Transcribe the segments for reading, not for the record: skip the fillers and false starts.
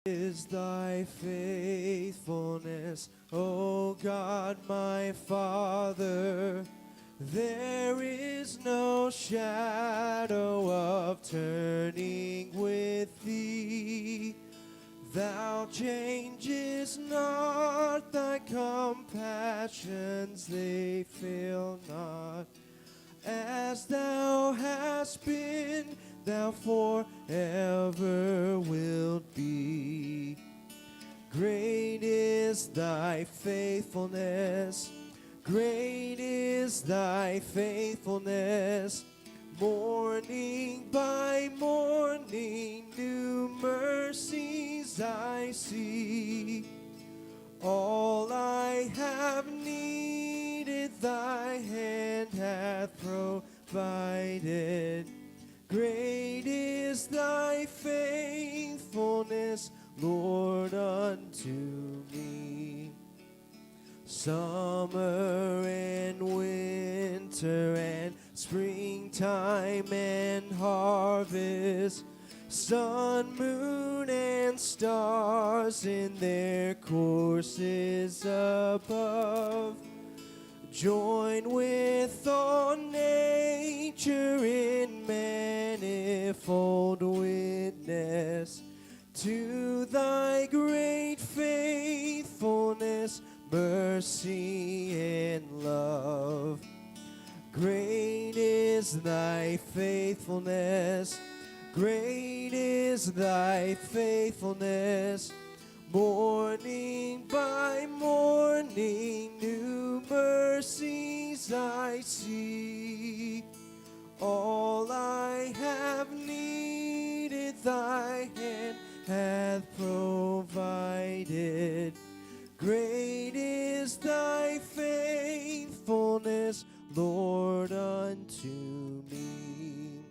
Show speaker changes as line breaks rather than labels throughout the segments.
Is thy faithfulness, O God my Father. There is no shadow of turning with thee. Thou changest not, thy compassions they fail not. As thou hast been, thou forever wilt be. Great is thy faithfulness, great is thy faithfulness. Morning by morning, new mercies I see. All I have needed, thy hand hath provided. Great is thy faithfulness, Lord, unto me. Summer and winter and springtime and harvest, sun, moon, and stars in their courses above, join with all nature in manifold witness to thy great faithfulness, mercy, and love. Great is thy faithfulness, great is thy faithfulness. Morning by morning, new mercies I see. All I have needed, thy hand hath provided. Great is thy faithfulness, Lord, unto me.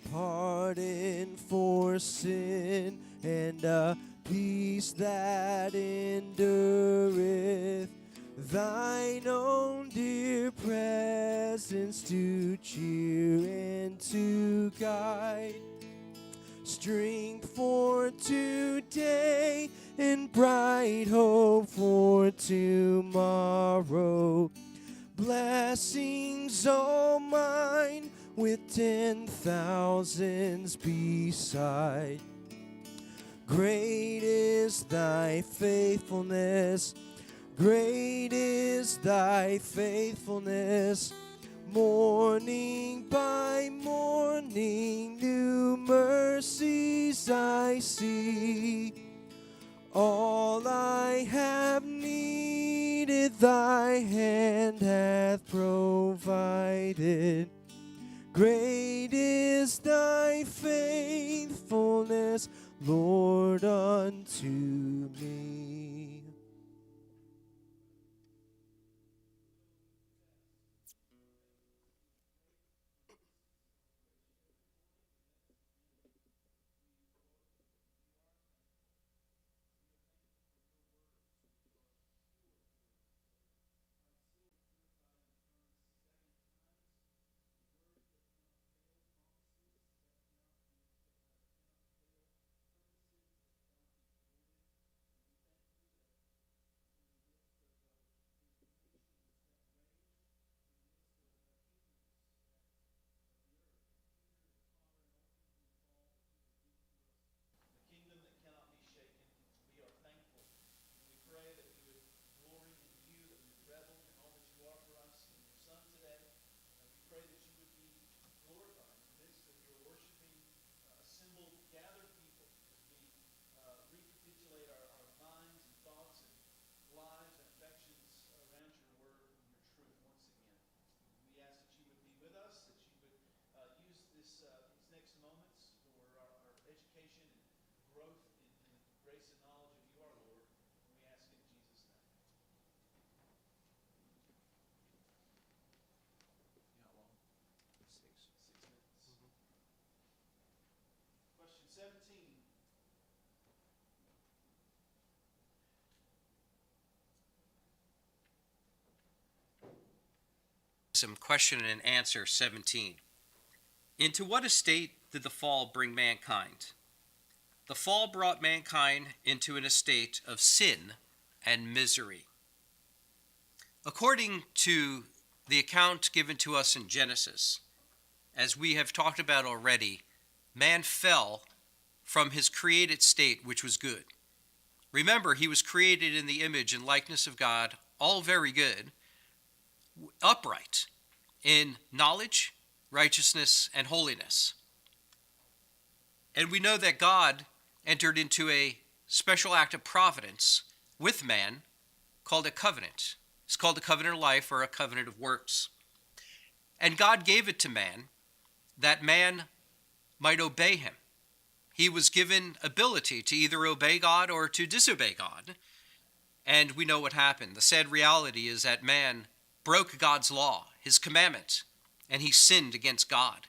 Pardon for sin and a peace that endureth, thine own dear presence to cheer and to guide, strength for today and bright hope for tomorrow. Blessings all mine with 10,000s beside. Great is thy faithfulness, great is thy faithfulness. Morning by morning, new mercies I see. All I have needed, thy hand hath provided. Great is thy faithfulness, Lord, unto me.
Kingdom that cannot be shaken. We are thankful, and we pray that we would glory in you, that we would revel in all that you are for us in your Son today. And we pray that you would be glorified in the midst of your worshiping, assembled, gathered people as we recapitulate our minds and thoughts and lives and affections around your word and your truth once again. We ask that you would be with us, that you would use these next moments for our education and growth in grace and knowledge of you, our Lord. And we ask it in Jesus' name. You how long? 6 minutes. Question 17.
Some question and answer 17. Into what estate did the fall bring mankind? the fall brought mankind into an estate of sin and misery. According to the account given to us in Genesis, as we have talked about already, man fell from his created state, which was good. Remember, he was created in the image and likeness of God, all very good, upright in knowledge, righteousness, and holiness. And we know that God entered into a special act of providence with man called a covenant. It's called a covenant of life or a covenant of works. And God gave it to man that man might obey him. He was given ability to either obey God or to disobey God. And we know what happened. The sad reality is that man broke God's law, his commandment, and he sinned against God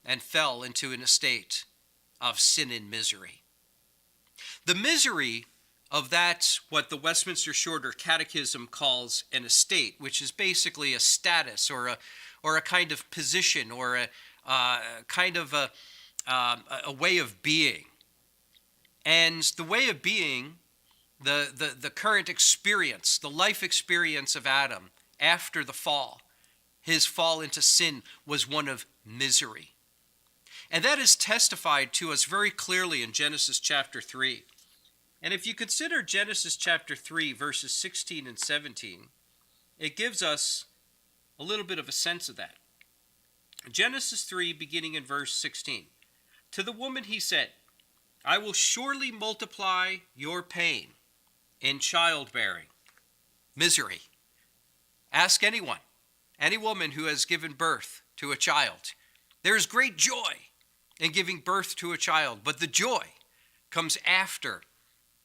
and fell into an estate of sin and misery. The misery of that, what the Westminster Shorter Catechism calls an estate, which is basically a status or a kind of position or a kind of a way of being. And the way of being, the current experience, the life experience of Adam after the fall, his fall into sin, was one of misery. And that is testified to us very clearly in Genesis chapter 3. And if you consider Genesis chapter 3, verses 16 and 17, it gives us a little bit of a sense of that. Genesis 3, beginning in verse 16. To the woman he said, I will surely multiply your pain in childbearing. Misery. Ask anyone, any woman who has given birth to a child. There is great joy in giving birth to a child, but the joy comes after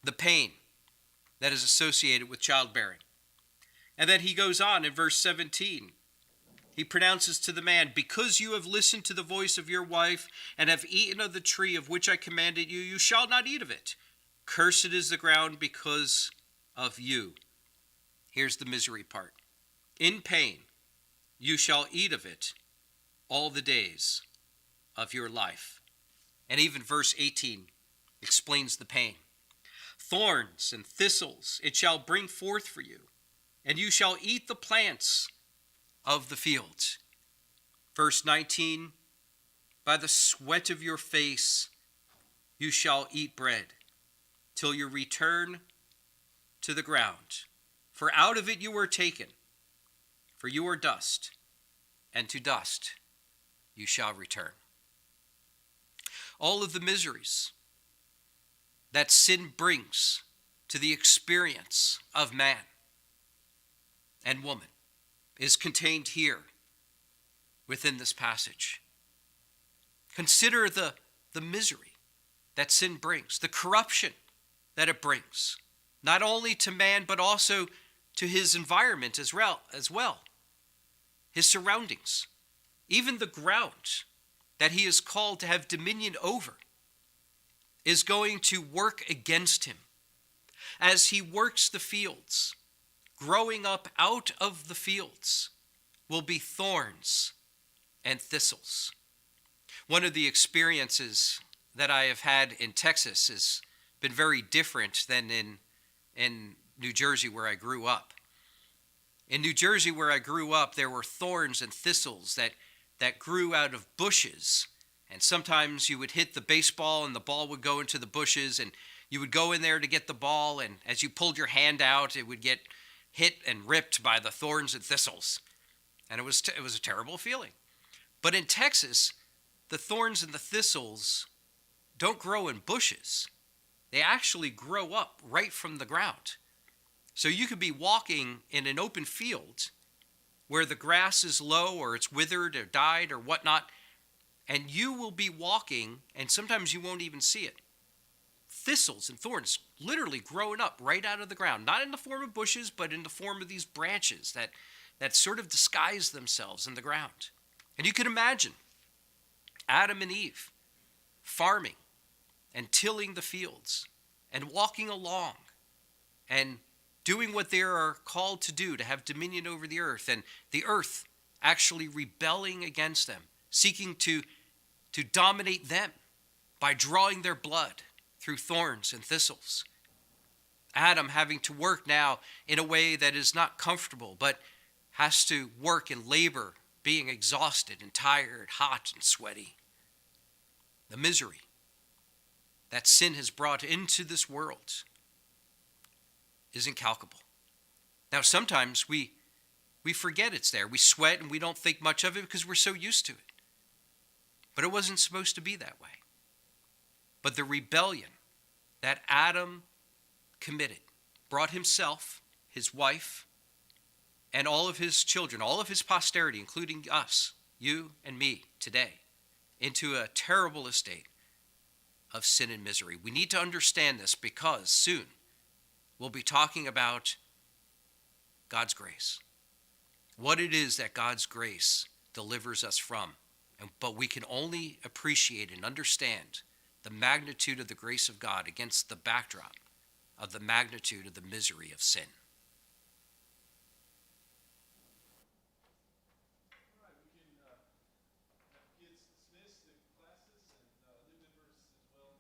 the pain that is associated with childbearing. And then he goes on in verse 17. He pronounces to the man, because you have listened to the voice of your wife and have eaten of the tree of which I commanded you, you shall not eat of it. Cursed is the ground because of you. Here's the misery part. In pain you shall eat of it all the days of your life. And even verse 18 explains the pain. Thorns and thistles it shall bring forth for you, and you shall eat the plants of the fields. Verse 19, by the sweat of your face you shall eat bread, till you return to the ground. For out of it you were taken, for you are dust, and to dust you shall return. All of the miseries that sin brings to the experience of man and woman is contained here within this passage. Consider the misery that sin brings, the corruption that it brings, not only to man, but also to his environment as well, his surroundings, even the ground that he is called to have dominion over is going to work against him. As he works the fields, growing up out of the fields will be thorns and thistles. One of the experiences that I have had in Texas has been very different than in New Jersey where I grew up. In New Jersey where I grew up, there were thorns and thistles that grew out of bushes. And sometimes you would hit the baseball and the ball would go into the bushes, and you would go in there to get the ball, and as you pulled your hand out, it would get hit and ripped by the thorns and thistles. And it was a terrible feeling. But in Texas, the thorns and the thistles don't grow in bushes. They actually grow up right from the ground. So you could be walking in an open field where the grass is low or it's withered or died or whatnot, and you will be walking, and sometimes you won't even see it. Thistles and thorns literally growing up right out of the ground, not in the form of bushes, but in the form of these branches that sort of disguise themselves in the ground. And you can imagine Adam and Eve farming and tilling the fields and walking along and doing what they are called to do, to have dominion over the earth, and the earth actually rebelling against them, seeking to dominate them by drawing their blood through thorns and thistles. Adam having to work now in a way that is not comfortable, but has to work and labor, being exhausted and tired, hot and sweaty. The misery that sin has brought into this world is incalculable. Now, sometimes we forget it's there. We sweat and we don't think much of it because we're so used to it. But it wasn't supposed to be that way. But the rebellion that Adam committed brought himself, his wife, and all of his children, all of his posterity, including us, you and me today, into a terrible estate of sin and misery. We need to understand this because soon we'll be talking about God's grace. What it is that God's grace delivers us from. But we can only appreciate and understand the magnitude of the grace of God against the backdrop of the magnitude of the misery of sin.
All right, we can have kids dismissed to classes and new members as well.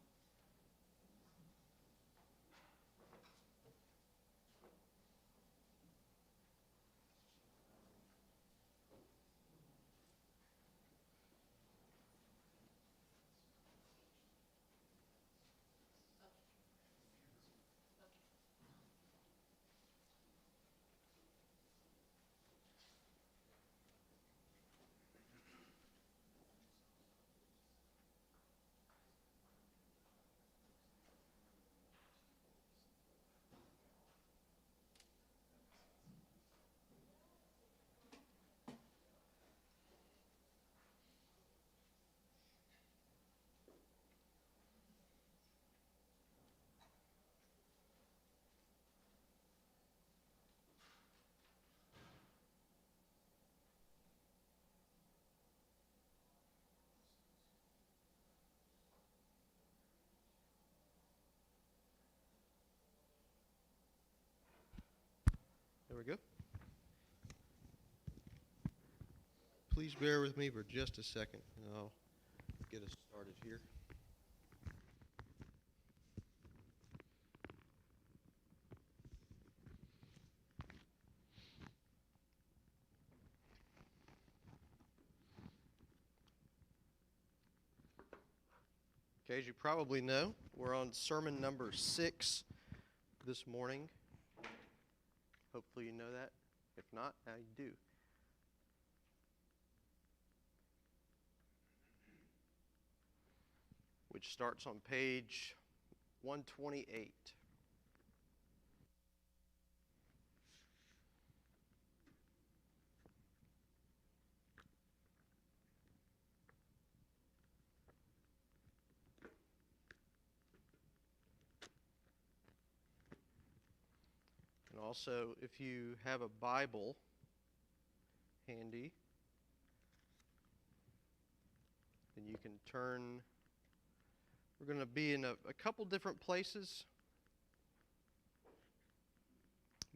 There we go. Please bear with me for just a second, and I'll get us started here. Okay, as you probably know, we're on sermon number 6 this morning. Hopefully you know that. If not, now you do. Which starts on page 128. And also, if you have a Bible handy, then you can turn. We're going to be in a couple different places.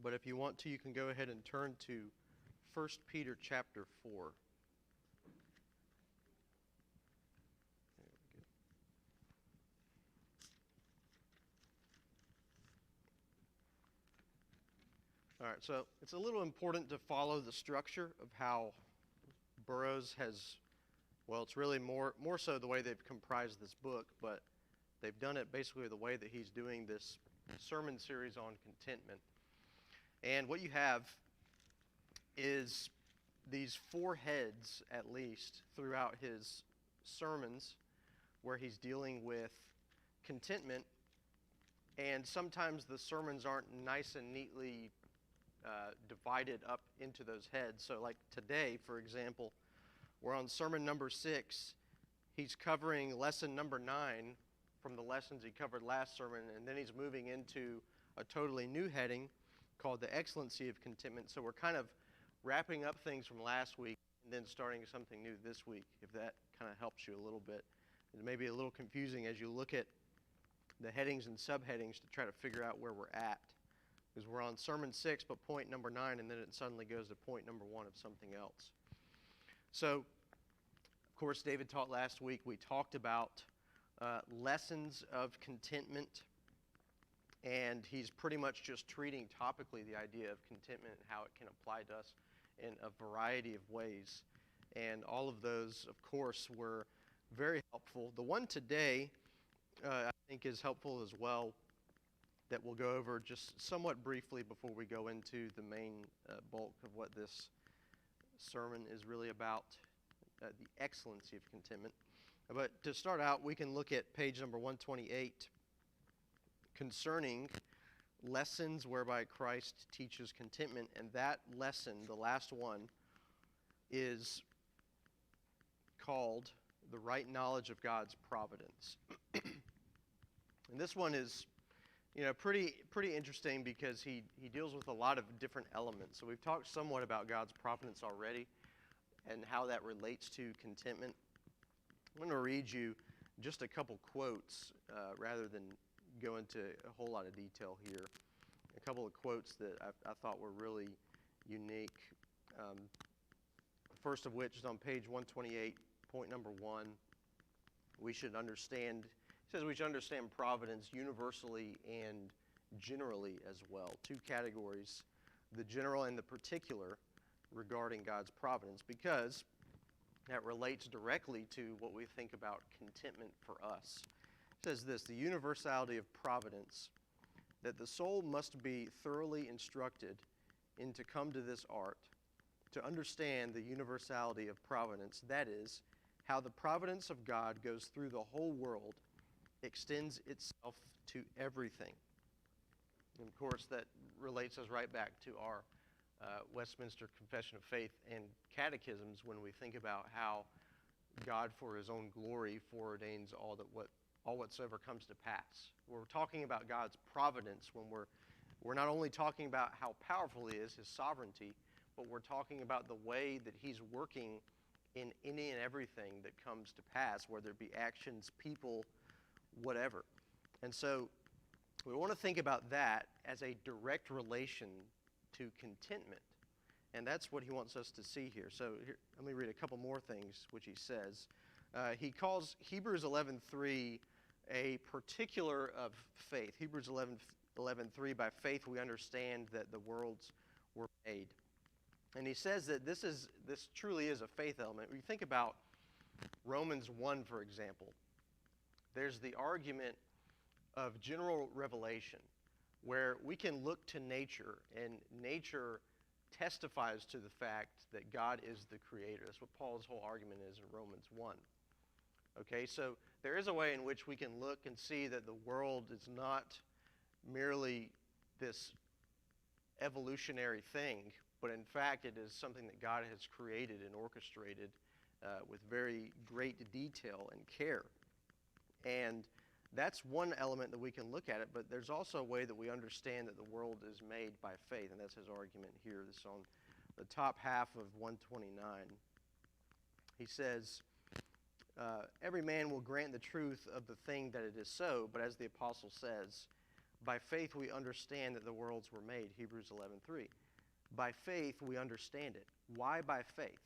But if you want to, you can go ahead and turn to 1 Peter chapter 4. All right, so it's a little important to follow the structure of how Burroughs has, well, it's really more so the way they've comprised this book, but they've done it basically the way that he's doing this sermon series on contentment. And what you have is these 4 heads, at least, throughout his sermons where he's dealing with contentment. And sometimes the sermons aren't nice and neatly divided up into those heads. So like today, for example, we're on sermon number 6. He's covering lesson number 9 from the lessons he covered last sermon, and then he's moving into a totally new heading called the excellency of contentment. So we're kind of wrapping up things from last week and then starting something new this week, if that kind of helps you a little bit. It may be a little confusing as you look at the headings and subheadings to try to figure out where we're at. Because we're on sermon 6, but point number 9, and then it suddenly goes to point number 1 of something else. So, of course, David taught last week. We talked about lessons of contentment, and he's pretty much just treating topically the idea of contentment and how it can apply to us in a variety of ways. And all of those, of course, were very helpful. The one today, I think, is helpful as well, that we'll go over just somewhat briefly before we go into the main bulk of what this sermon is really about, the excellency of contentment. But to start out, we can look at page number 128, concerning lessons whereby Christ teaches contentment. And that lesson, the last one, is called the right knowledge of God's providence. And this one is, pretty interesting, because he deals with a lot of different elements. So we've talked somewhat about God's providence already and how that relates to contentment. I'm going to read you just a couple quotes rather than go into a whole lot of detail here. A couple of quotes that I thought were really unique. First of which is on page 128, point number 1. We should understand, it says we should understand providence universally and generally as well. Two categories, the general and the particular, regarding God's providence, because that relates directly to what we think about contentment for us. It says this: the universality of providence, that the soul must be thoroughly instructed in to come to this art, to understand the universality of providence, that is, how the providence of God goes through the whole world, extends itself to everything. And of course, that relates us right back to our Westminster Confession of Faith and catechisms when we think about how God, for his own glory, foreordains all whatsoever comes to pass. We're talking about God's providence when we're not only talking about how powerful he is, his sovereignty, but we're talking about the way that he's working in any and everything that comes to pass, whether it be actions, people, whatever. And so we want to think about that as a direct relation to contentment. And that's what he wants us to see here. So here, let me read a couple more things which he says. He calls Hebrews 11:3 a particular of faith. Hebrews 11:3, by faith we understand that the worlds were made. And he says that this truly is a faith element. When you think about Romans 1, for example, there's the argument of general revelation, where we can look to nature, and nature testifies to the fact that God is the creator. That's what Paul's whole argument is in Romans 1. Okay, so there is a way in which we can look and see that the world is not merely this evolutionary thing, but in fact it is something that God has created and orchestrated with very great detail and care. And that's one element that we can look at it, but there's also a way that we understand that the world is made by faith, and that's his argument here. This is on the top half of 129. He says, every man will grant the truth of the thing that it is so, but as the apostle says, by faith we understand that the worlds were made, Hebrews 11:3. By faith we understand it. Why by faith?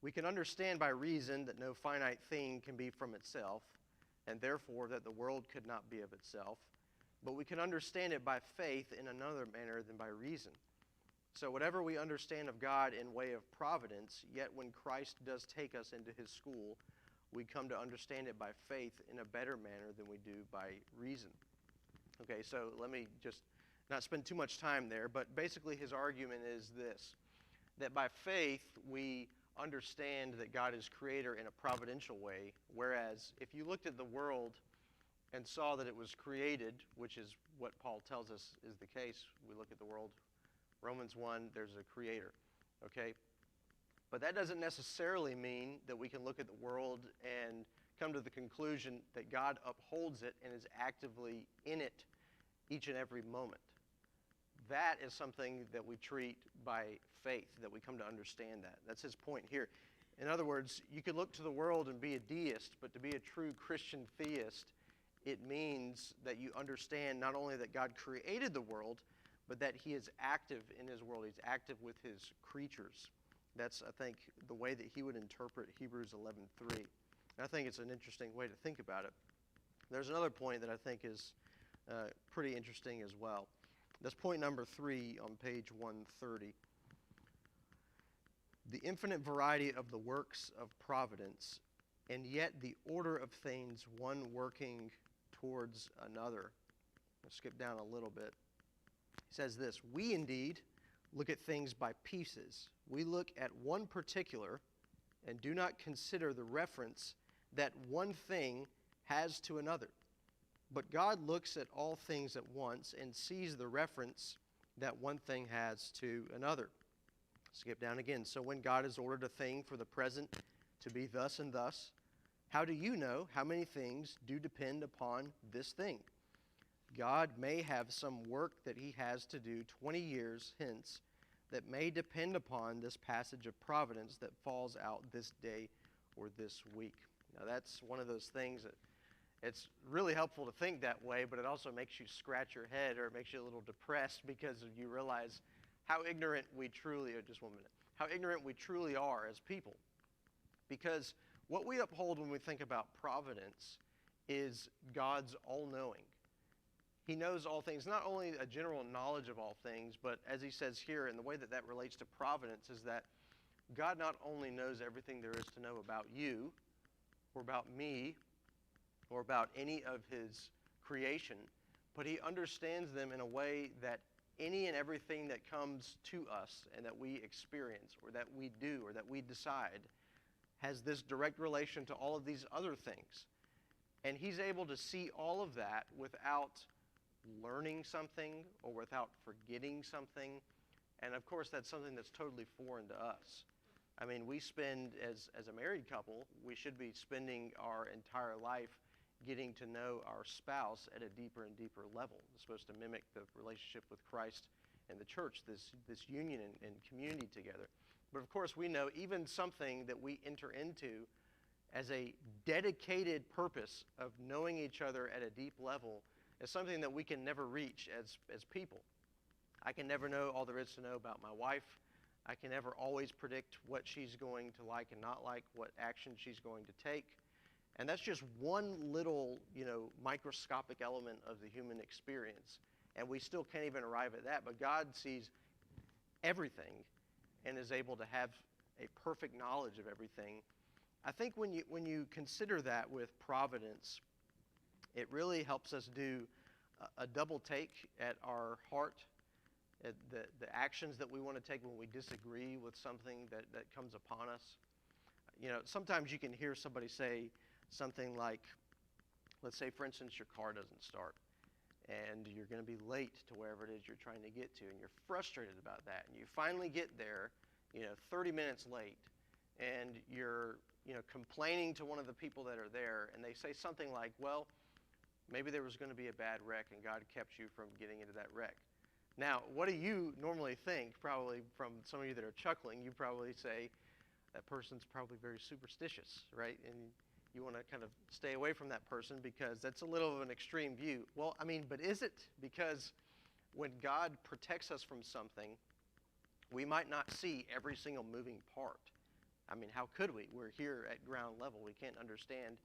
We can understand by reason that no finite thing can be from itself, and therefore that the world could not be of itself. But we can understand it by faith in another manner than by reason. So whatever we understand of God in way of providence, yet when Christ does take us into his school, we come to understand it by faith in a better manner than we do by reason. Okay, so let me just not spend too much time there, but basically his argument is this, that by faith we understand that God is creator in a providential way, whereas if you looked at the world and saw that it was created, which is what Paul tells us is the case, we look at the world, Romans 1, there's a creator, okay? But that doesn't necessarily mean that we can look at the world and come to the conclusion that God upholds it and is actively in it each and every moment. That is something that we treat by faith, that we come to understand that. That's his point here. In other words, you could look to the world and be a deist, but to be a true Christian theist, it means that you understand not only that God created the world, but that he is active in his world. He's active with his creatures. That's, I think, the way that he would interpret Hebrews 11:3. And I think it's an interesting way to think about it. There's another point that I think is pretty interesting as well. That's point number 3 on page 130. The infinite variety of the works of providence, and yet the order of things, one working towards another. I'll skip down a little bit. He says this, we indeed look at things by pieces. We look at one particular and do not consider the reference that one thing has to another. But God looks at all things at once and sees the reference that one thing has to another. Skip down again. So when God has ordered a thing for the present to be thus and thus, how do you know how many things do depend upon this thing? God may have some work that he has to do 20 years hence that may depend upon this passage of providence that falls out this day or this week. Now that's one of those things that it's really helpful to think that way, but it also makes you scratch your head or it makes you a little depressed because you realize how ignorant we truly are. Just 1 minute. How ignorant we truly are as people. Because what we uphold when we think about providence is God's all-knowing. He knows all things, not only a general knowledge of all things, but as he says here, and the way that that relates to providence is that God not only knows everything there is to know about you, or about me, or about any of his creation, but he understands them in a way that any and everything that comes to us and that we experience, or that we do, or that we decide, has this direct relation to all of these other things. And he's able to see all of that without learning something or without forgetting something. And of course, that's something that's totally foreign to us. I mean, we spend, as a married couple, we should be spending our entire life getting to know our spouse at a deeper and deeper level. It's supposed to mimic the relationship with Christ and the church, this union and community together. But of course, we know even something that we enter into as a dedicated purpose of knowing each other at a deep level is something that we can never reach as people. I can never know all there is to know about my wife. I can never always predict what she's going to like and not like, what action she's going to take. And that's just one little, microscopic element of the human experience. And we still can't even arrive at that. But God sees everything and is able to have a perfect knowledge of everything. I think when you consider that with providence, it really helps us do a double take at our heart, at the actions that we want to take when we disagree with something that comes upon us. Sometimes you can hear somebody say something like, let's say, for instance, your car doesn't start, and you're going to be late to wherever it is you're trying to get to, and you're frustrated about that, and you finally get there, 30 minutes late, and you're, complaining to one of the people that are there, and they say something like, well, maybe there was going to be a bad wreck, and God kept you from getting into that wreck. Now, what do you normally think? Probably from some of you that are chuckling, you probably say, that person's probably very superstitious, right? And you want to kind of stay away from that person because that's a little of an extreme view. Well, but is it? Because when God protects us from something, we might not see every single moving part. How could we? We're here at ground level. We can't understand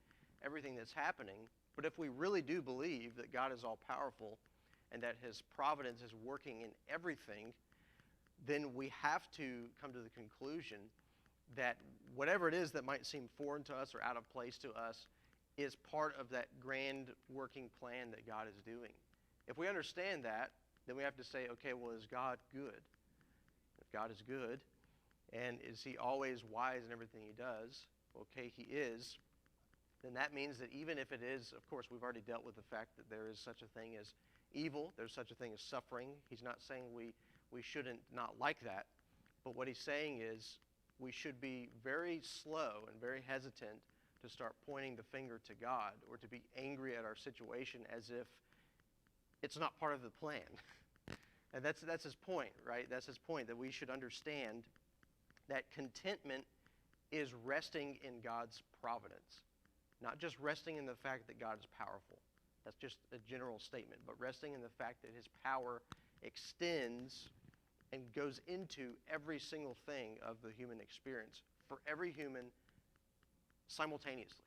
everything that's happening. But if we really do believe that God is all-powerful and that his providence is working in everything, then we have to come to the conclusion that whatever it is that might seem foreign to us or out of place to us is part of that grand working plan that God is doing. If we understand that, then we have to say, okay, well, is God good? If God is good, and is he always wise in everything he does? Okay, he is. Then that means that even if it is, of course, we've already dealt with the fact that there is such a thing as evil, there's such a thing as suffering. He's not saying we shouldn't not like that, but what he's saying is we should be very slow and very hesitant to start pointing the finger to God or to be angry at our situation as if it's not part of the plan. And that's his point, right? That's his point, that we should understand that contentment is resting in God's providence. Not just resting in the fact that God is powerful. That's just a general statement. But resting in the fact that his power extends and goes into every single thing of the human experience for every human simultaneously.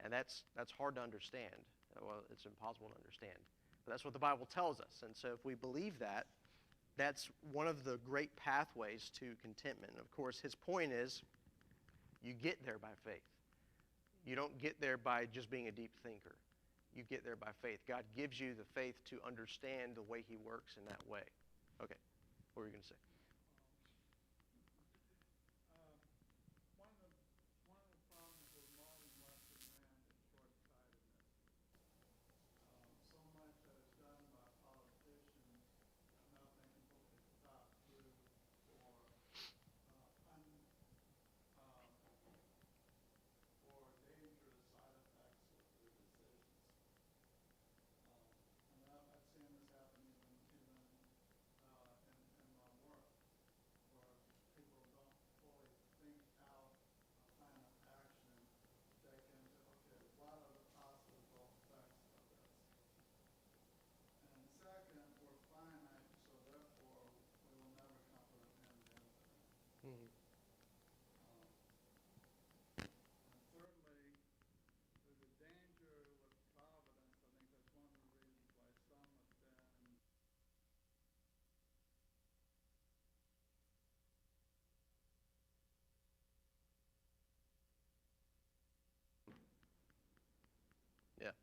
And that's hard to understand. Well, it's impossible to understand. But that's what the Bible tells us. And so if we believe that, that's one of the great pathways to contentment. And of course, his point is you get there by faith. You don't get there by just being a deep thinker. You get there by faith. God gives you the faith to understand the way he works in that way. Okay, what were you going to say?
One of the problems with modern Western man is short-sightedness. So much that is done by politicians, nothing will be thought through or or dangerous side effects of their decisions. And I've seen this happen even in my work, where people don't fully think out a plan of action. They can say, okay, what are the possible effects of this? And second, we're finite, so therefore we will never come to an end infinite.
Mm-hmm.
And thirdly, there's a danger with providence. I think that's one of the reasons why some have been
Yeah,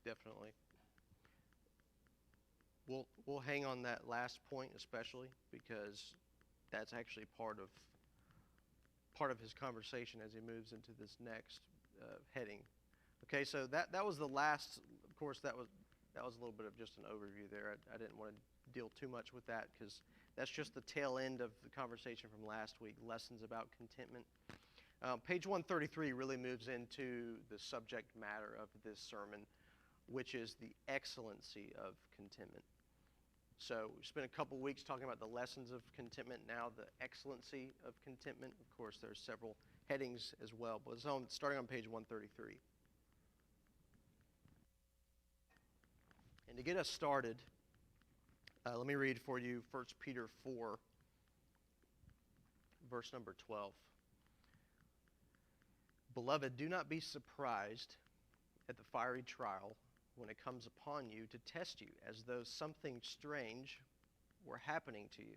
definitely. We'll hang on that last point especially because that's actually part of his conversation as he moves into this next heading. Okay, so that was the last. Of course, that was a little bit of just an overview there. I didn't want to deal too much with that because that's just the tail end of the conversation from last week. Lessons about contentment. Page 133 really moves into the subject matter of this sermon, which is the excellency of contentment. So we spent a couple weeks talking about the lessons of contentment, now the excellency of contentment. Of course, there's several headings as well, but it's starting on page 133. And to get us started, let me read for you 1 Peter 4, verse number 12. Beloved, do not be surprised at the fiery trial when it comes upon you to test you, as though something strange were happening to you.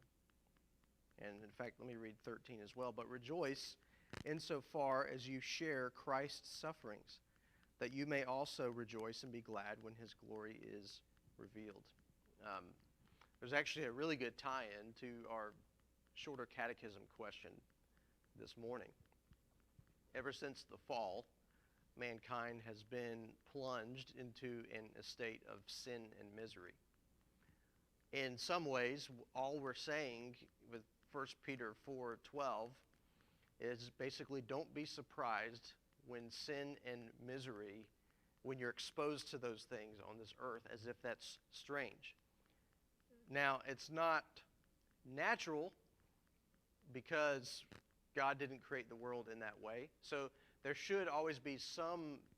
And in fact, let me read 13 as well. But rejoice insofar as you share Christ's sufferings, that you may also rejoice and be glad when his glory is revealed. There's actually a really good tie-in to our shorter catechism question this morning. Ever since the fall, mankind has been plunged into a state of sin and misery. In some ways, all we're saying with 1 Peter 4:12 is basically don't be surprised when sin and misery, when you're exposed to those things on this earth, as if that's strange. Now, it's not natural because God didn't create the world in that way. So there should always be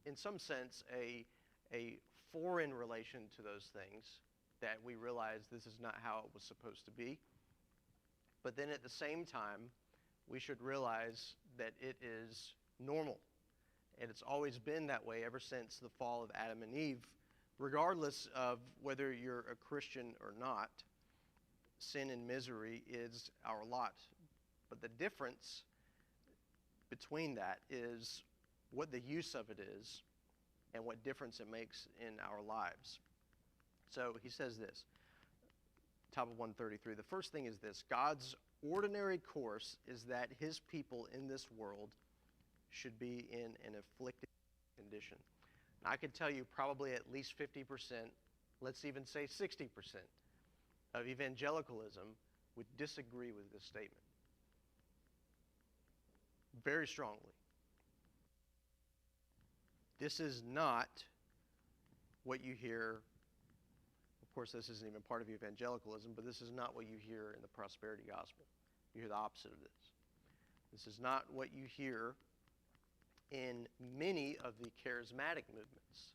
in some sense, a foreign relation to those things that we realize this is not how it was supposed to be. But then at the same time, we should realize that it is normal. And it's always been that way ever since the fall of Adam and Eve. Regardless of whether you're a Christian or not, sin and misery is our lot. But the difference between that is what the use of it is and what difference it makes in our lives. So he says this, top of 133. The first thing is this: God's ordinary course is that his people in this world should be in an afflicted condition. And I could tell you probably at least 50%, let's even say 60% of evangelicalism would disagree with this statement very strongly. This is not what you hear. Of course, this isn't even part of evangelicalism, but this is not what you hear in the prosperity gospel. You hear the opposite of this. This is not what you hear in many of the charismatic movements.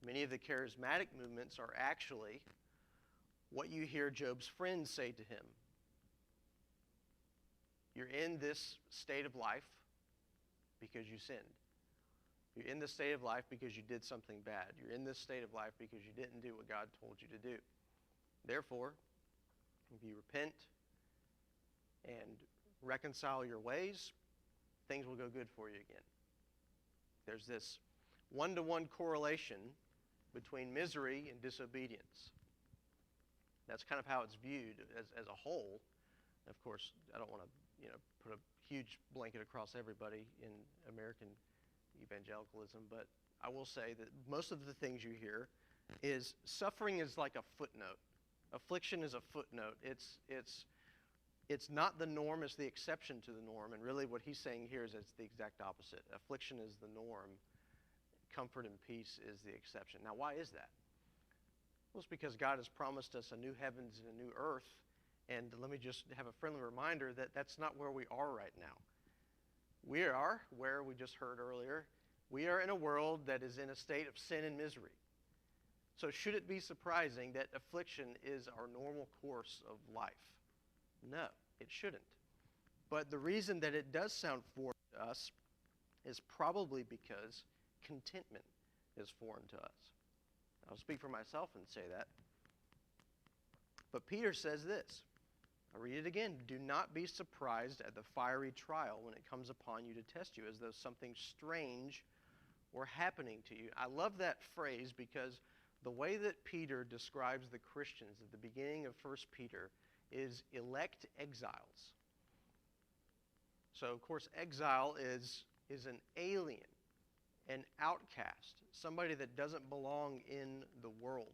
Many of the charismatic movements are actually what you hear Job's friends say to him. You're in this state of life because you sinned. You're in this state of life because you did something bad. You're in this state of life because you didn't do what God told you to do. Therefore, if you repent and reconcile your ways, things will go good for you again. There's this one-to-one correlation between misery and disobedience. That's kind of how it's viewed as a whole. Of course, I don't want to, put a huge blanket across everybody in American evangelicalism, but I will say that most of the things you hear is suffering is like a footnote. Affliction is a footnote. It's not the norm, it's the exception to the norm. And really what he's saying here is it's the exact opposite. Affliction is the norm. Comfort and peace is the exception. Now, why is that? Well, it's because God has promised us a new heavens and a new earth. And let me just have a friendly reminder that that's not where we are right now. We are where we just heard earlier. We are in a world that is in a state of sin and misery. So should it be surprising that affliction is our normal course of life? No, it shouldn't. But the reason that it does sound foreign to us is probably because contentment is foreign to us. I'll speak for myself and say that. But Peter says this. I'll read it again. Do not be surprised at the fiery trial when it comes upon you to test you as though something strange were happening to you. I love that phrase because the way that Peter describes the Christians at the beginning of 1 Peter is elect exiles. So, of course, exile is an alien, an outcast, somebody that doesn't belong in the world.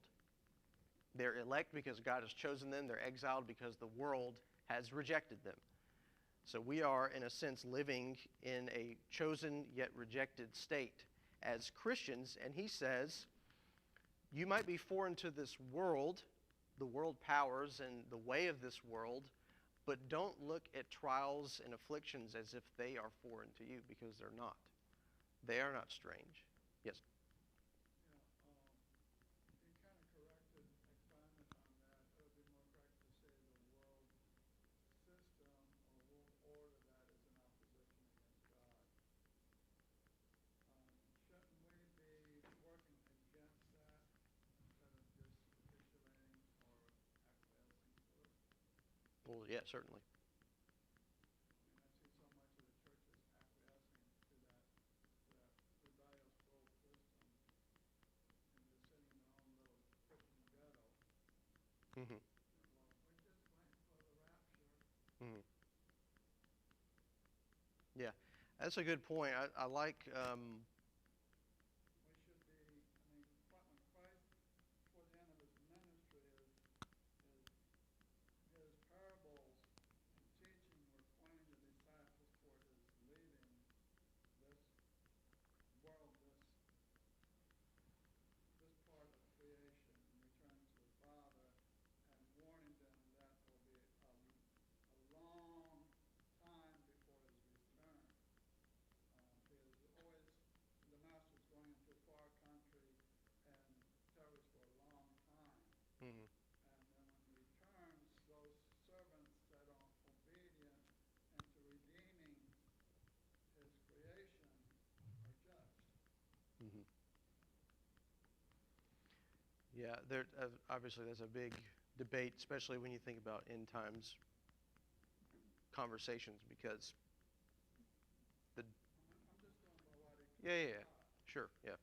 They're elect because God has chosen them. They're exiled because the world has rejected them. So we are, in a sense, living in a chosen yet rejected state as Christians. And he says, you might be foreign to this world, the world powers and the way of this world, but don't look at trials and afflictions as if they are foreign to you, because they're not. They are not strange. Yes?
You kind of corrected, expanded on that. It would be more correct to say the world system or world order that is in opposition against God. Shouldn't we be working against that instead of just capitulating or acquiescing to it?
Well, yeah, certainly.
I see so much of the churches acquiescing to that rebellious world system and just sitting in their own little Christian ghetto.
Mm-hmm.
Well, we're just waiting for the rapture.
Mm-hmm. Yeah, that's a good point. I like...
We should be, when Christ, toward the end of his ministry, his parables and teaching were pointing the disciples toward his leaving this world, this part of creation, and returning to the Father, and warning them that will be a long time before his return. Because always the master's going into a far country and tarries for a long time.
Mm-hmm.
And then when he returns, those servants that are obedient and to redeeming his creation are judged.
Mm-hmm. Yeah, obviously there's a big debate, especially when you think about end times conversations, because
I'm just going by what he
yeah,
taught.
sure, yeah.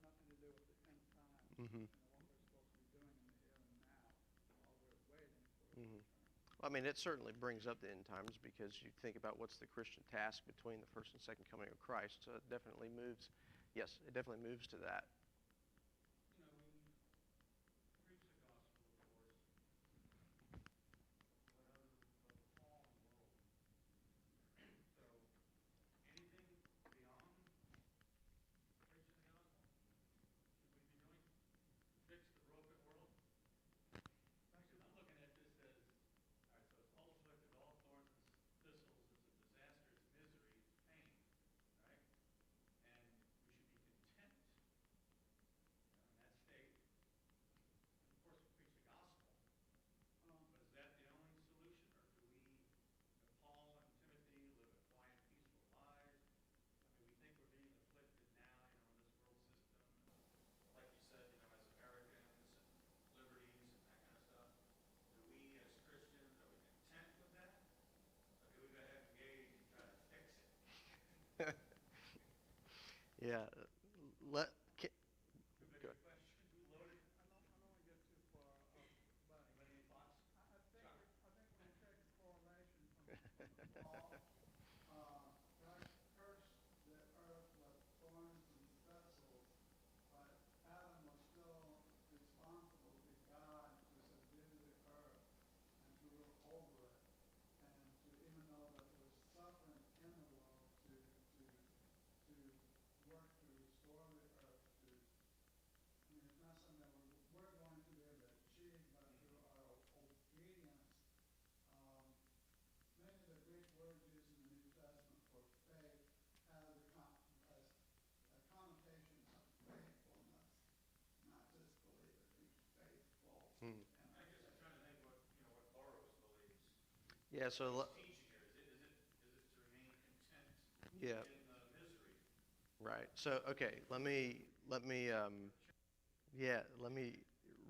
Nothing to do with the end time.
Mm-hmm.
What we're supposed to be doing in the here and now while we're waiting for
Mm-hmm.
his return.
Well, I mean, it certainly brings up the end times, because you think about what's the Christian task between the first and second coming of Christ. So it definitely moves. Yes, it definitely moves to that.
You know, we preach the gospel, of course, but of the fallen world. So anything beyond preaching the gospel should we be doing? Fix the broken world? Because I'm looking at this as, all right, so it's all afflicted, all thorns and thistles, it's a disaster, it's misery, it's pain, right? And we should be content
Yeah. Let. Can, go ahead.
I don't want to get too far off, but I think when you take the correlation from the fall, God cursed the earth with thorns and vessels, but Adam was still responsible to God to subdue the earth and to rule over it, and to, even though that there was suffering in the world, to work to restore the earth to. I mean, it's not something that we're going to be able to achieve, but through our obedience. Many of the Greek words used in the New Testament for faith have a connotation of faithfulness, not just believe it, be faithful.
Hmm.
And I guess I'm trying to think what Burroughs believes.
Yeah. So.
Teaching here, is it to remain content
Yeah.
in the misery?
Right. So okay, let me let me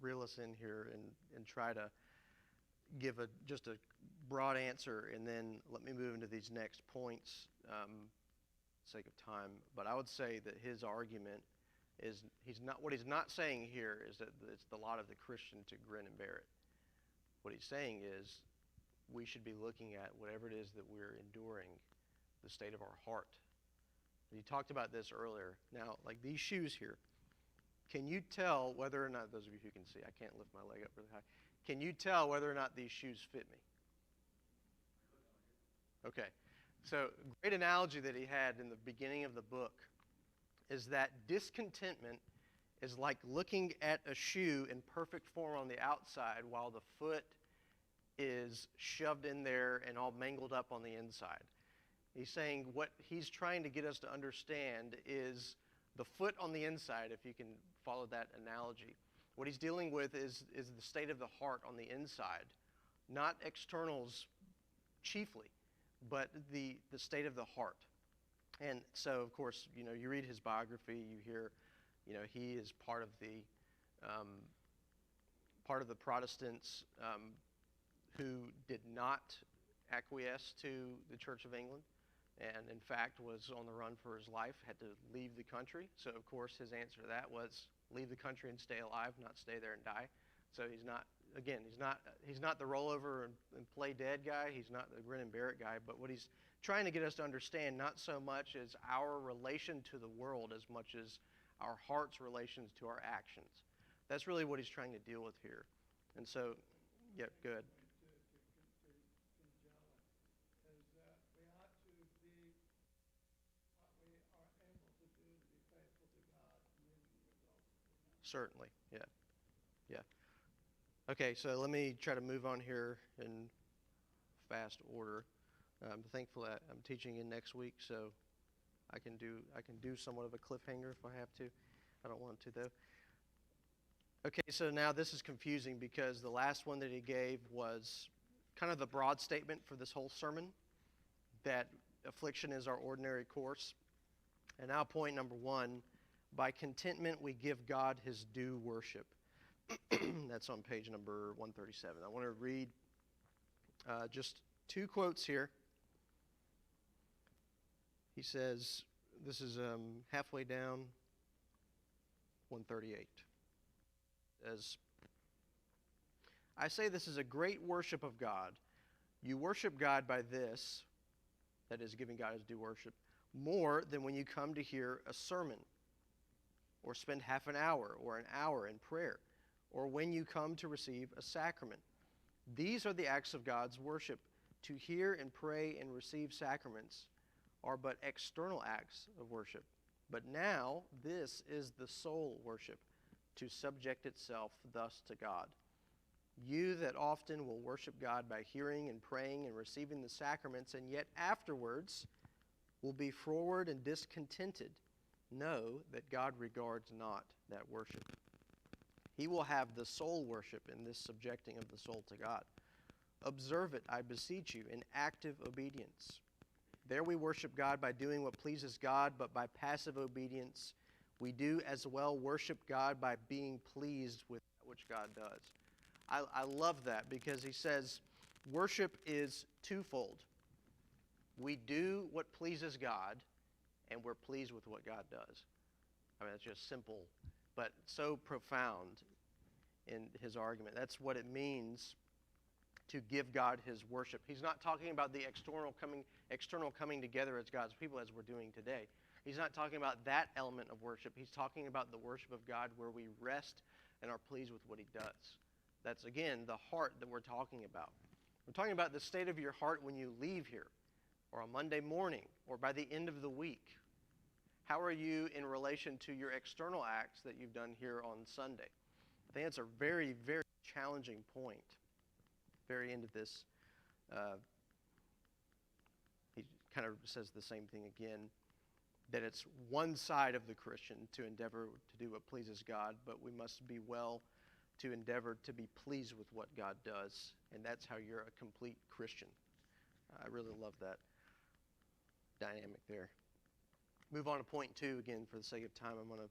reel us in here and try to give just a broad answer, and then let me move into these next points, sake of time. But I would say that his argument is he's not saying here is that it's the lot of the Christian to grin and bear it. What he's saying is we should be looking at whatever it is that we're enduring, the state of our heart. You talked about this earlier. Now, like these shoes here, can you tell whether or not, those of you who can see, I can't lift my leg up really high. Can you tell whether or not these shoes fit me? Okay. So, great analogy that he had in the beginning of the book is that discontentment is like looking at a shoe in perfect form on the outside while the foot is shoved in there and all mangled up on the inside. He's saying what he's trying to get us to understand is the foot on the inside, if you can follow that analogy. What he's dealing with is the state of the heart on the inside, not externals chiefly, but the state of the heart. And so, of course, you read his biography, you hear, he is part of the Protestants who did not acquiesce to the Church of England, and in fact was on the run for his life, had to leave the country. So, of course, his answer to that was leave the country and stay alive, not stay there and die. So he's not the rollover and play dead guy. He's not the grin and bear it guy. But what he's trying to get us to understand, not so much as our relation to the world as much as our heart's relations to our actions. That's really what he's trying to deal with here. And so, yeah, good.
Is that we ought to be what we are able to do to be faithful to God, and leaving the results to Him.
Certainly, yeah. Okay, so let me try to move on here in fast order. I'm thankful that I'm teaching in next week, so I can do somewhat of a cliffhanger if I have to. I don't want to though. Okay, so now this is confusing because the last one that he gave was kind of the broad statement for this whole sermon, that affliction is our ordinary course. And now point number 1, by contentment we give God his due worship. That's on page number 137. I want to read just 2 quotes here. He says, this is halfway down, 138. As I say, this is a great worship of God. You worship God by this, that is, giving God his due worship, more than when you come to hear a sermon, or spend half an hour or an hour in prayer, or when you come to receive a sacrament. These are the acts of God's worship. To hear and pray and receive sacraments are but external acts of worship. But now, this is the soul worship, to subject itself thus to God. You that often will worship God by hearing and praying and receiving the sacraments, and yet afterwards will be froward and discontented, know that God regards not that worship. He will have the soul worship in this subjecting of the soul to God. Observe it, I beseech you, in active obedience. There we worship God by doing what pleases God, but by passive obedience we do as well worship God by being pleased with that which God does. I love that because he says worship is twofold. We do what pleases God, and we're pleased with what God does. I mean, it's just simple, but so profound in his argument. That's what it means to give God his worship. He's not talking about the external coming together as God's people as we're doing today. He's not talking about that element of worship. He's talking about the worship of God where we rest and are pleased with what he does. That's, again, the heart that we're talking about. We're talking about the state of your heart when you leave here, or on Monday morning, or by the end of the week. How are you in relation to your external acts that you've done here on Sunday? I think that's a very, very challenging point. Very end of this, he kind of says the same thing again, that it's one side of the Christian to endeavor to do what pleases God, but we must be well to endeavor to be pleased with what God does, and that's how you're a complete Christian. I really love that dynamic there. Move on to point 2 again for the sake of time. I'm going to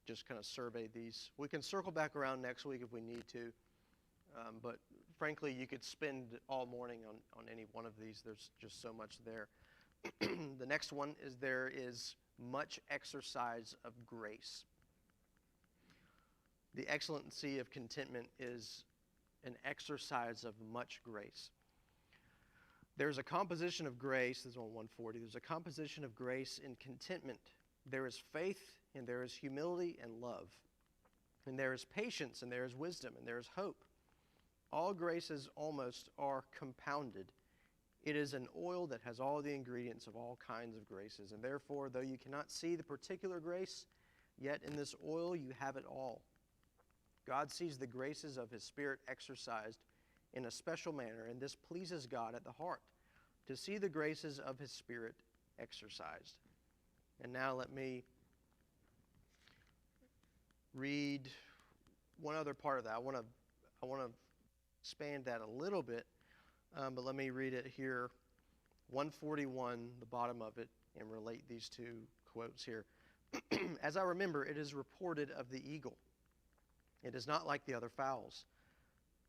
just kind of survey these. We can circle back around next week if we need to, but frankly, you could spend all morning on any one of these. There's just so much there. The next one is there is much exercise of grace. The excellency of contentment is an exercise of much grace. There's a composition of grace, this is on 140, there's a composition of grace in contentment. There is faith, and there is humility and love. And there is patience, and there is wisdom, and there is hope. All graces almost are compounded. It is an oil that has all the ingredients of all kinds of graces. And therefore, though you cannot see the particular grace, yet in this oil you have it all. God sees the graces of his Spirit exercised in a special manner, and this pleases God at the heart, to see the graces of his Spirit exercised. And now let me read one other part of that. I want to expand that a little bit, but let me read it here. 141, the bottom of it, and relate these two quotes here. As I remember, it is reported of the eagle. It is not like the other fowls.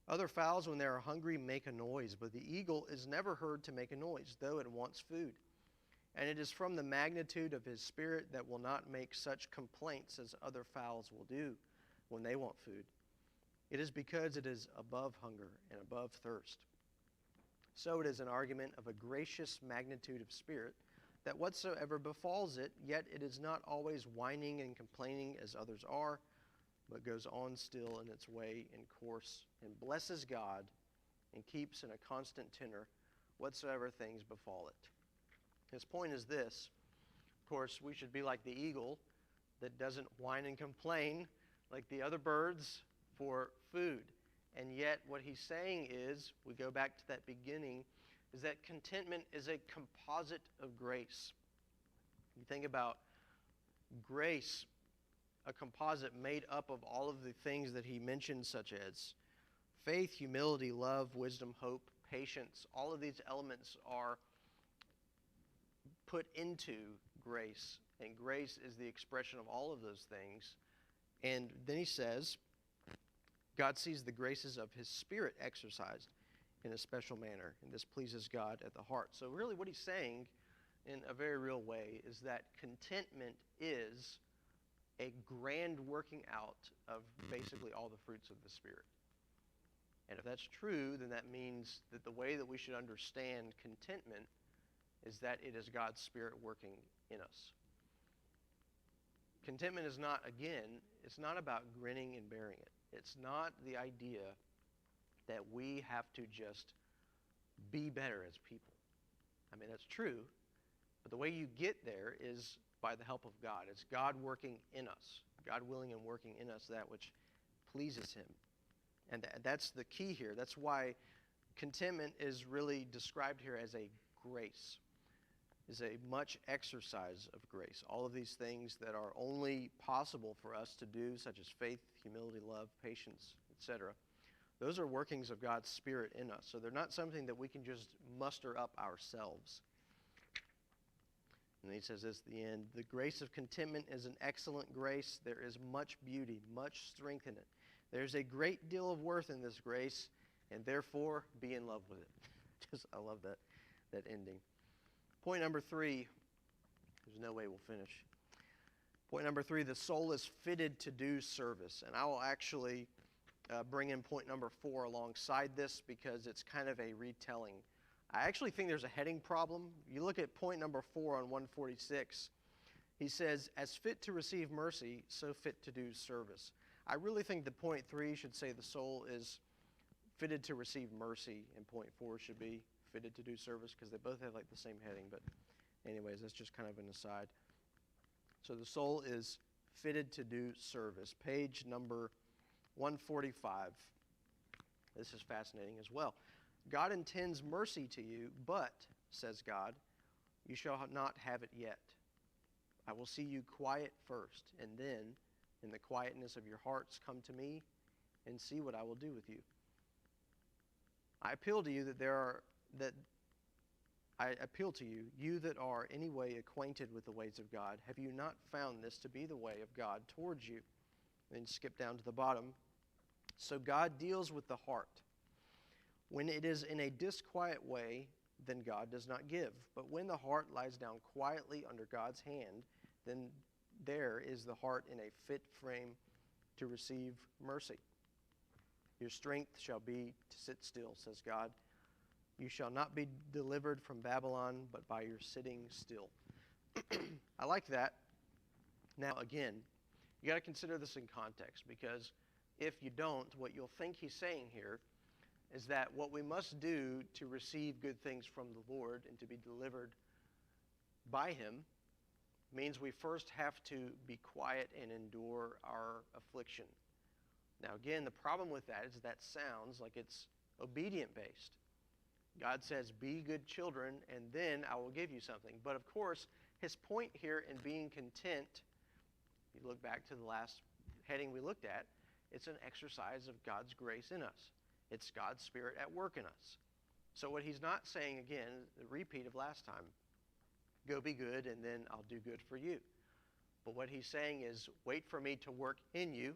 Other fowls, when they are hungry, make a noise, but the eagle is never heard to make a noise, though it wants food. And it is from the magnitude of his spirit that will not make such complaints as other fowls will do when they want food. It is because it is above hunger and above thirst. So it is an argument of a gracious magnitude of spirit, that whatsoever befalls it, yet it is not always whining and complaining as others are, but goes on still in its way and course, and blesses God, and keeps in a constant tenor whatsoever things befall it. His point is this: of course, we should be like the eagle that doesn't whine and complain like the other birds for food. And yet what he's saying is, we go back to that beginning, is that contentment is a composite of grace. You think about grace, a composite made up of all of the things that he mentioned, such as faith, humility, love, wisdom, hope, patience. All of these elements are put into grace, and grace is the expression of all of those things. And then he says, God sees the graces of his Spirit exercised in a special manner, and this pleases God at the heart. So really what he's saying in a very real way is that contentment is a grand working out of basically all the fruits of the Spirit. And if that's true, then that means that the way that we should understand contentment is that it is God's Spirit working in us. Contentment is not, again, it's not about grinning and bearing it. It's not the idea that we have to just be better as people. I mean, that's true, but the way you get there is by the help of God. It's God working in us, God willing and working in us that which pleases him. And that's the key here. That's why contentment is really described here as a grace, is a much exercise of grace. All of these things that are only possible for us to do, such as faith, humility, love, patience, etc., those are workings of God's Spirit in us. So they're not something that we can just muster up ourselves. And he says this at the end: the grace of contentment is an excellent grace. There is much beauty, much strength in it. There's a great deal of worth in this grace, and therefore be in love with it. I love that ending. Point number 3, There's no way we'll finish. Point number 3, the soul is fitted to do service. And I will actually bring in point number 4 alongside this because it's kind of a retelling. I actually think there's a heading problem. You look at point number 4 on 146. He says, as fit to receive mercy, so fit to do service. I really think that point 3 should say the soul is fitted to receive mercy, and point 4 should be fitted to do service because they both have like the same heading. But anyways, that's just kind of an aside. So the soul is fitted to do service. Page number 145. This is fascinating as well. God intends mercy to you, but, says God, you shall not have it yet. I will see you quiet first, and then, in the quietness of your hearts, come to me and see what I will do with you. I appeal to you you that are any way acquainted with the ways of God. Have you not found this to be the way of God towards you? Then skip down to the bottom. So God deals with the heart. When it is in a disquiet way, then God does not give. But when the heart lies down quietly under God's hand, then there is the heart in a fit frame to receive mercy. Your strength shall be to sit still, says God. You shall not be delivered from Babylon, but by your sitting still. I like that. Now, again, you got to consider this in context, because if you don't, what you'll think he's saying here is that what we must do to receive good things from the Lord and to be delivered by him means we first have to be quiet and endure our affliction. Now, again, the problem with that is that sounds like it's obedient-based. God says, be good children, and then I will give you something. But, of course, his point here in being content, if you look back to the last heading we looked at, it's an exercise of God's grace in us. It's God's Spirit at work in us. So what he's not saying, again, the repeat of last time, go be good, and then I'll do good for you. But what he's saying is, wait for me to work in you.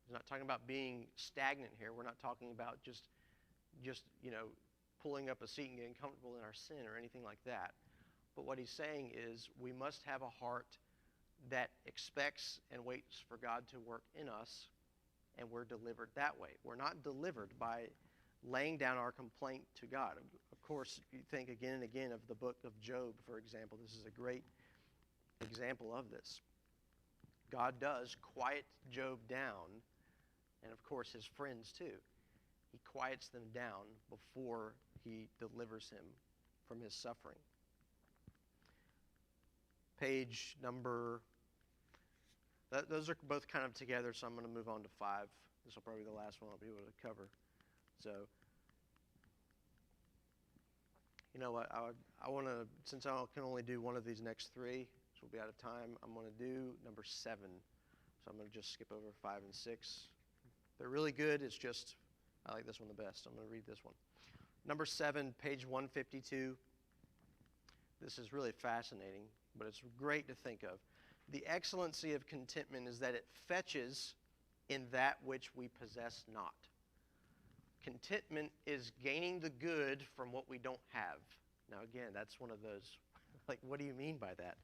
He's not talking about being stagnant here. We're not talking about just pulling up a seat and getting comfortable in our sin or anything like that. But what he's saying is we must have a heart that expects and waits for God to work in us, and we're delivered that way. We're not delivered by laying down our complaint to God. Of course, you think again and again of the book of Job, for example. This is a great example of this. God does quiet Job down, and of course his friends too. He quiets them down before he delivers him from his suffering. Page number, those are both kind of together, so I'm going to move on to 5. This will probably be the last one I'll be able to cover. So, you know what, I want to, since I can only do one of these next 3, so we'll be out of time, I'm going to do number 7. So I'm going to just skip over 5 and 6. They're really good, it's just, I like this one the best. I'm going to read this one. Number 7, page 152. This is really fascinating, but it's great to think of. The excellency of contentment is that it fetches in that which we possess not. Contentment is gaining the good from what we don't have. Now again, that's one of those, like, what do you mean by that?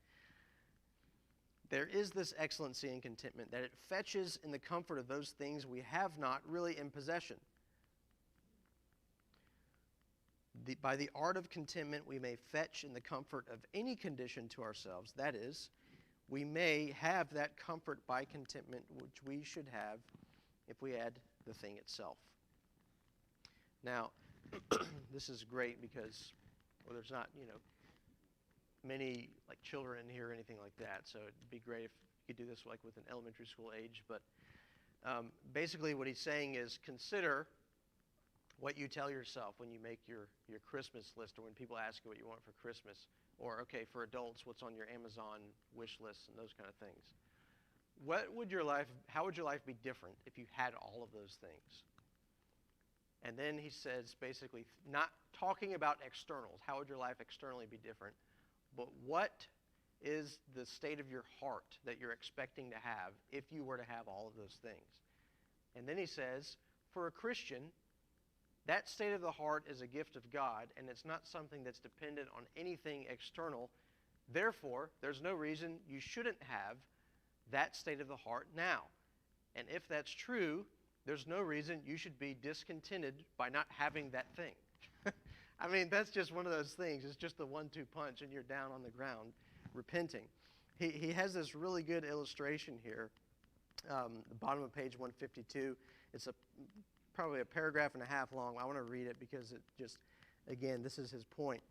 There is this excellency in contentment, that it fetches in the comfort of those things we have not really in possession. By the art of contentment, we may fetch in the comfort of any condition to ourselves. That is, we may have that comfort by contentment which we should have if we had the thing itself. Now, this is great because, well, there's not, many like children in here or anything like that, so it'd be great if you could do this like with an elementary school age. But basically what he's saying is consider what you tell yourself when you make your Christmas list, or when people ask you what you want for Christmas, or, okay, for adults, what's on your Amazon wish list and those kind of things. How would your life be different if you had all of those things? And then he says, basically, not talking about externals. How would your life externally be different? But what is the state of your heart that you're expecting to have if you were to have all of those things? And then he says, for a Christian, that state of the heart is a gift of God, and it's not something that's dependent on anything external. Therefore, there's no reason you shouldn't have that state of the heart now. And if that's true, there's no reason you should be discontented by not having that thing. I mean, that's just one of those things. It's just the 1-2 punch, and you're down on the ground repenting. He has this really good illustration here, the bottom of page 152. It's probably a paragraph and a half long. I want to read it because it just, again, this is his point.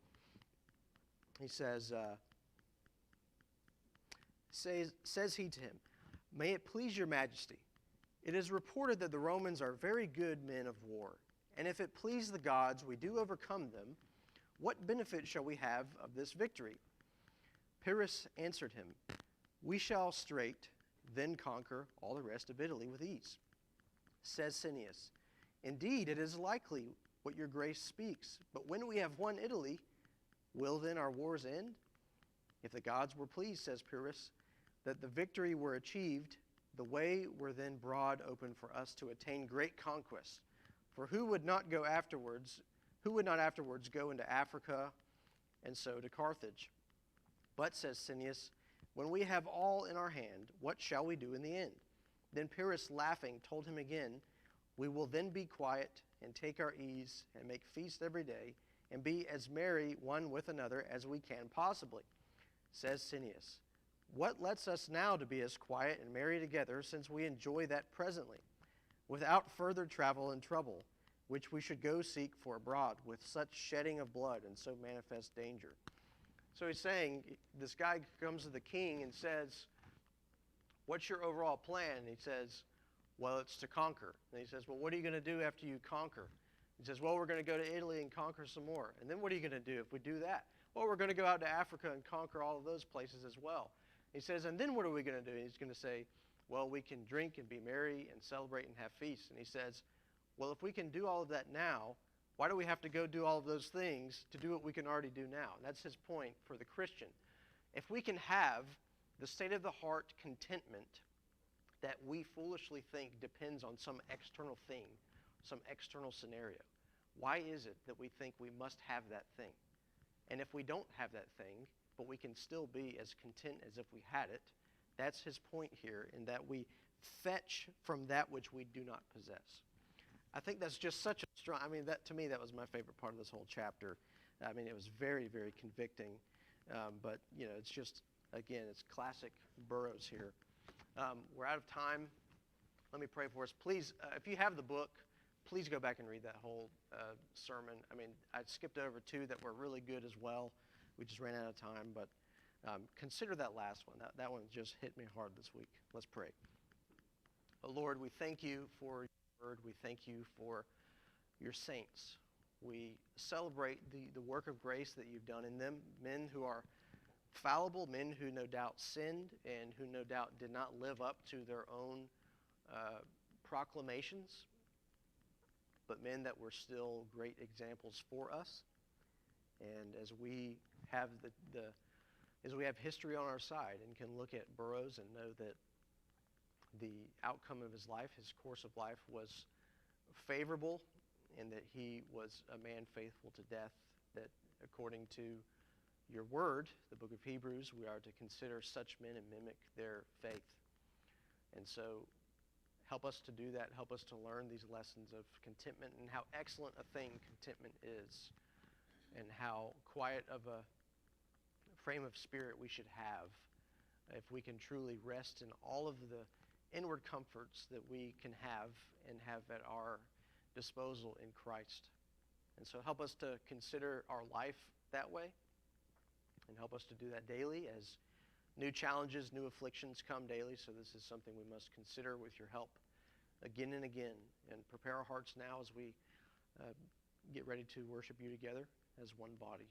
He says he to him, "May it please your majesty, it is reported that the Romans are very good men of war, and if it please the gods we do overcome them, what benefit shall we have of this victory?" Pyrrhus answered him, "We shall straight then conquer all the rest of Italy with ease." Says Cineas, "Indeed, it is likely what your grace speaks, but when we have won Italy, will then our wars end? If the gods were pleased," says Pyrrhus, "that the victory were achieved, the way were then broad open for us to attain great conquest. For who would not afterwards go into Africa and so to Carthage? But," says Cineas, "when we have all in our hand, what shall we do in the end?" Then Pyrrhus, laughing, told him again, "We will then be quiet and take our ease and make feast every day and be as merry one with another as we can possibly." Says Cineas, "What lets us now to be as quiet and merry together, since we enjoy that presently, without further travel and trouble, which we should go seek for abroad, with such shedding of blood and so manifest danger?" So he's saying, this guy comes to the king and says, "What's your overall plan?" And he says, "Well, it's to conquer." And he says, "Well, what are you going to do after you conquer?" He says, "Well, we're going to go to Italy and conquer some more." "And then what are you going to do if we do that?" "Well, we're going to go out to Africa and conquer all of those places as well." He says, "And then what are we going to do?" And he's going to say, "Well, we can drink and be merry and celebrate and have feasts." And he says, "Well, if we can do all of that now, why do we have to go do all of those things to do what we can already do now?" And that's his point for the Christian. If we can have the state of the heart contentment that we foolishly think depends on some external thing, some external scenario, why is it that we think we must have that thing? And if we don't have that thing, but we can still be as content as if we had it, that's his point here, in that we fetch from that which we do not possess. I think that's just such a strong, that to me, that was my favorite part of this whole chapter. It was very, very convicting. But, it's just, again, it's classic Burroughs here. We're out of time. Let me pray for us. Please, if you have the book, please go back and read that whole sermon. I skipped over 2 that were really good as well. We just ran out of time. But consider that last one. That one just hit me hard this week. Let's pray. Oh, Lord, we thank you for your word. We thank you for your saints. We celebrate the work of grace that you've done in them, men who are fallible, men who no doubt sinned and who no doubt did not live up to their own proclamations, but men that were still great examples for us. And as we have as we have history on our side and can look at Burroughs and know that the outcome of his life, his course of life, was favorable, and that he was a man faithful to death, that according to your word, the book of Hebrews, we are to consider such men and mimic their faith. And so help us to do that. Help us to learn these lessons of contentment and how excellent a thing contentment is, and how quiet of a frame of spirit we should have if we can truly rest in all of the inward comforts that we can have and have at our disposal in Christ. And so help us to consider our life that way, and help us to do that daily as new challenges, new afflictions come daily. So this is something we must consider with your help again and again, and prepare our hearts now as we get ready to worship you together as one body.